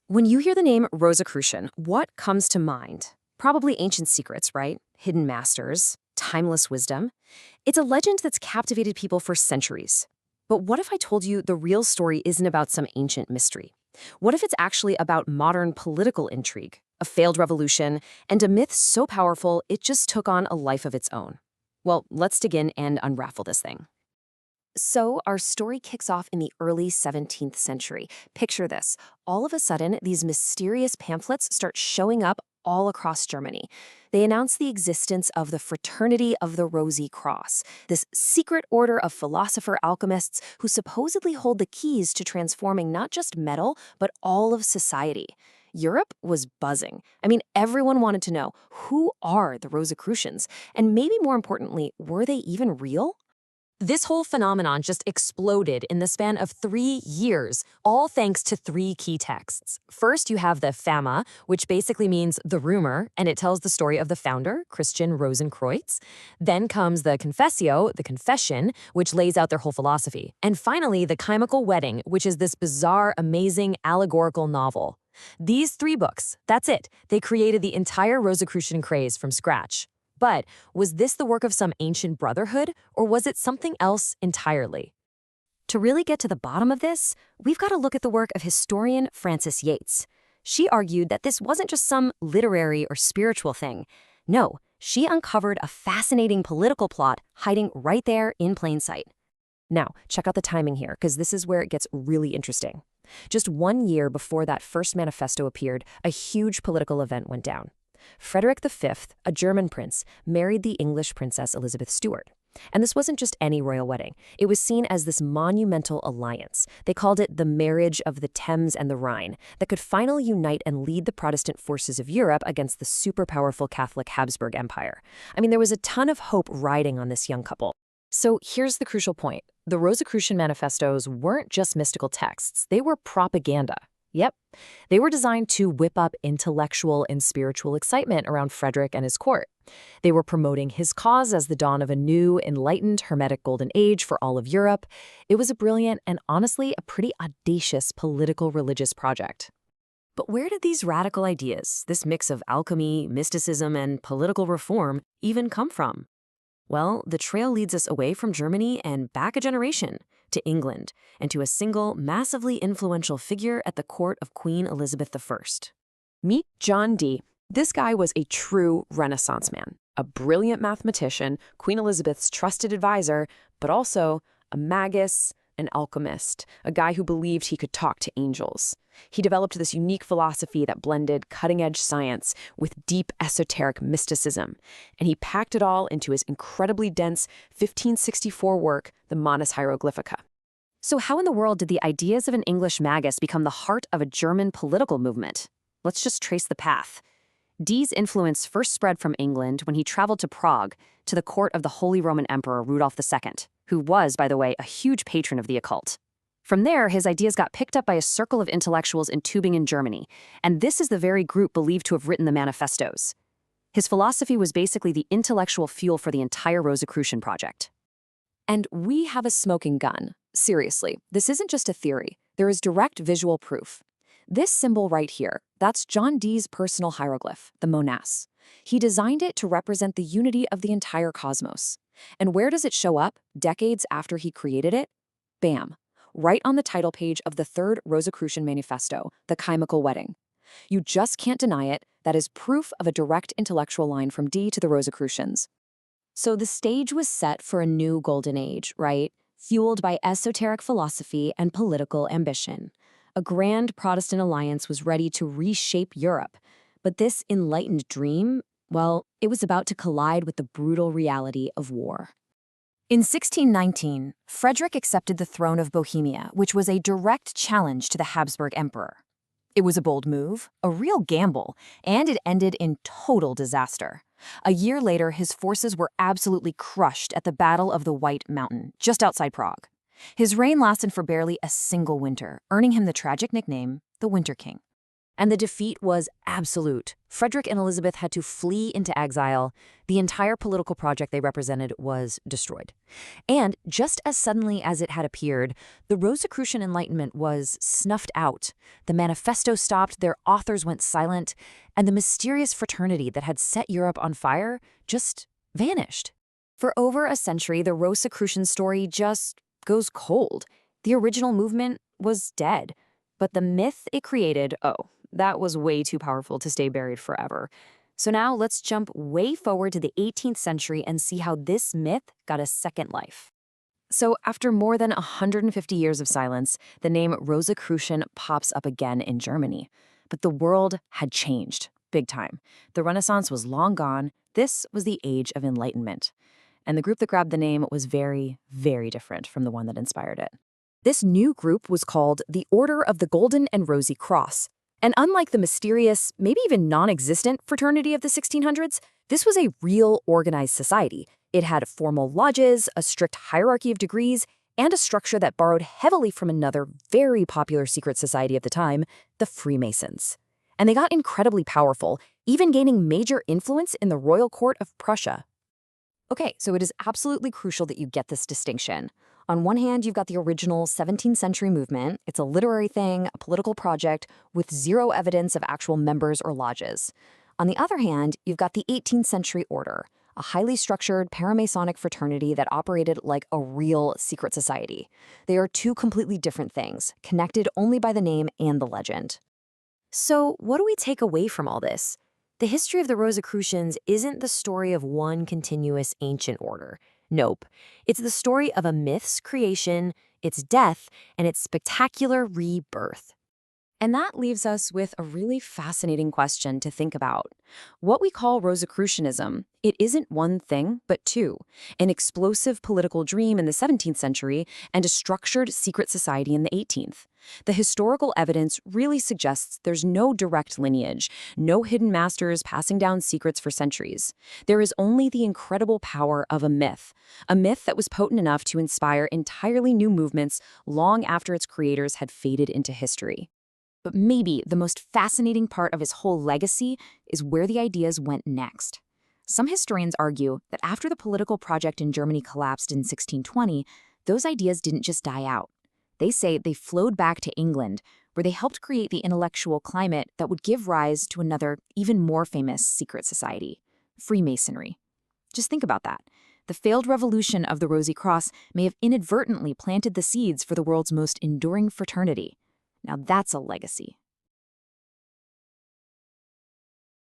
When you hear the name Rosicrucian, what comes to mind? Probably ancient secrets, right? Hidden masters, timeless wisdom. It's a legend that's captivated people for centuries. But what if I told you the real story isn't about some ancient mystery? What if it's actually about modern political intrigue, a failed revolution, and a myth so powerful it just took on a life of its own? Well, let's dig in and unravel this thing. So, our story kicks off in the early 17th century. Picture this. All of a sudden, these mysterious pamphlets start showing up all across Germany. They announce the existence of the Fraternity of the Rosy Cross, this secret order of philosopher alchemists who supposedly hold the keys to transforming not just metal, but all of society. Europe was buzzing. I mean, everyone wanted to know, who are the Rosicrucians? And maybe more importantly, were they even real? This whole phenomenon just exploded in the span of 3 years, all thanks to three key texts. First, you have the Fama, which basically means the rumor, and it tells the story of the founder, Christian Rosenkreuz. Then comes the Confessio, the confession, which lays out their whole philosophy. And finally, the Chemical Wedding, which is this bizarre, amazing, allegorical novel. These three books, that's it. They created the entire Rosicrucian craze from scratch. But was this the work of some ancient brotherhood, or was it something else entirely? To really get to the bottom of this, we've got to look at the work of historian Frances Yates. She argued that this wasn't just some literary or spiritual thing. No, she uncovered a fascinating political plot hiding right there in plain sight. Now, check out the timing here, because this is where it gets really interesting. Just 1 year before that first manifesto appeared, a huge political event went down. Frederick V, a German prince, married the English princess Elizabeth Stuart. And this wasn't just any royal wedding. It was seen as this monumental alliance. They called it the marriage of the Thames and the Rhine that could finally unite and lead the Protestant forces of Europe against the super-powerful Catholic Habsburg Empire. I mean, there was a ton of hope riding on this young couple. So here's the crucial point. The Rosicrucian manifestos weren't just mystical texts. They were propaganda. Yep. They were designed to whip up intellectual and spiritual excitement around Frederick and his court. They were promoting his cause as the dawn of a new, enlightened, Hermetic golden age for all of Europe. It was a brilliant and honestly a pretty audacious political religious project. But where did these radical ideas, this mix of alchemy, mysticism, and political reform, even come from? Well, the trail leads us away from Germany and back a generation, to England, and to a single, massively influential figure at the court of Queen Elizabeth I. Meet John Dee. This guy was a true Renaissance man, a brilliant mathematician, Queen Elizabeth's trusted advisor, but also a magus, an alchemist, a guy who believed he could talk to angels. He developed this unique philosophy that blended cutting-edge science with deep esoteric mysticism, and he packed it all into his incredibly dense 1564 work, the Manus Hieroglyphica. So how in the world did the ideas of an English magus become the heart of a German political movement? Let's just trace the path. Dee's influence first spread from England when he traveled to Prague, to the court of the Holy Roman Emperor Rudolf II, who was, by the way, a huge patron of the occult. From there, his ideas got picked up by a circle of intellectuals in Tübingen, Germany, and this is the very group believed to have written the manifestos. His philosophy was basically the intellectual fuel for the entire Rosicrucian project. And we have a smoking gun. Seriously, this isn't just a theory. There is direct visual proof. This symbol right here, that's John Dee's personal hieroglyph, the Monas. He designed it to represent the unity of the entire cosmos. And where does it show up, decades after he created it? Bam! Right on the title page of the third Rosicrucian manifesto, the Chemical Wedding. You just can't deny it. That is proof of a direct intellectual line from Dee to the Rosicrucians. So the stage was set for a new golden age, right? Fueled by esoteric philosophy and political ambition. A grand Protestant alliance was ready to reshape Europe. But this enlightened dream, well, it was about to collide with the brutal reality of war. In 1619, Frederick accepted the throne of Bohemia, which was a direct challenge to the Habsburg Emperor. It was a bold move, a real gamble, and it ended in total disaster. A year later, his forces were absolutely crushed at the Battle of the White Mountain, just outside Prague. His reign lasted for barely a single winter, earning him the tragic nickname, the Winter King. And the defeat was absolute. Frederick and Elizabeth had to flee into exile. The entire political project they represented was destroyed. And just as suddenly as it had appeared, the Rosicrucian Enlightenment was snuffed out. The manifesto stopped, their authors went silent, and the mysterious fraternity that had set Europe on fire just vanished. For over a century, the Rosicrucian story just goes cold. The original movement was dead. But the myth it created, that was way too powerful to stay buried forever. So now let's jump way forward to the 18th century and see how this myth got a second life. So after more than 150 years of silence, the name Rosicrucian pops up again in Germany. But the world had changed, big time. The Renaissance was long gone. This was the Age of Enlightenment. And the group that grabbed the name was very, very different from the one that inspired it. This new group was called the Order of the Golden and Rosy Cross. And unlike the mysterious, maybe even non-existent fraternity of the 1600s, this was a real organized society. It had formal lodges, a strict hierarchy of degrees, and a structure that borrowed heavily from another very popular secret society of the time, the Freemasons. And they got incredibly powerful, even gaining major influence in the royal court of Prussia. Okay, so it is absolutely crucial that you get this distinction. On one hand, you've got the original 17th century movement. It's a literary thing, a political project, with zero evidence of actual members or lodges. On the other hand, you've got the 18th century order, a highly structured paramasonic fraternity that operated like a real secret society. They are two completely different things, connected only by the name and the legend. So what do we take away from all this? The history of the Rosicrucians isn't the story of one continuous ancient order. Nope. It's the story of a myth's creation, its death, and its spectacular rebirth. And that leaves us with a really fascinating question to think about. What we call Rosicrucianism, it isn't one thing, but two. An explosive political dream in the 17th century and a structured secret society in the 18th. The historical evidence really suggests there's no direct lineage, no hidden masters passing down secrets for centuries. There is only the incredible power of a myth that was potent enough to inspire entirely new movements long after its creators had faded into history. But maybe the most fascinating part of his whole legacy is where the ideas went next. Some historians argue that after the political project in Germany collapsed in 1620, those ideas didn't just die out. They say they flowed back to England, where they helped create the intellectual climate that would give rise to another, even more famous secret society, Freemasonry. Just think about that. The failed revolution of the Rosy Cross may have inadvertently planted the seeds for the world's most enduring fraternity. Now that's a legacy.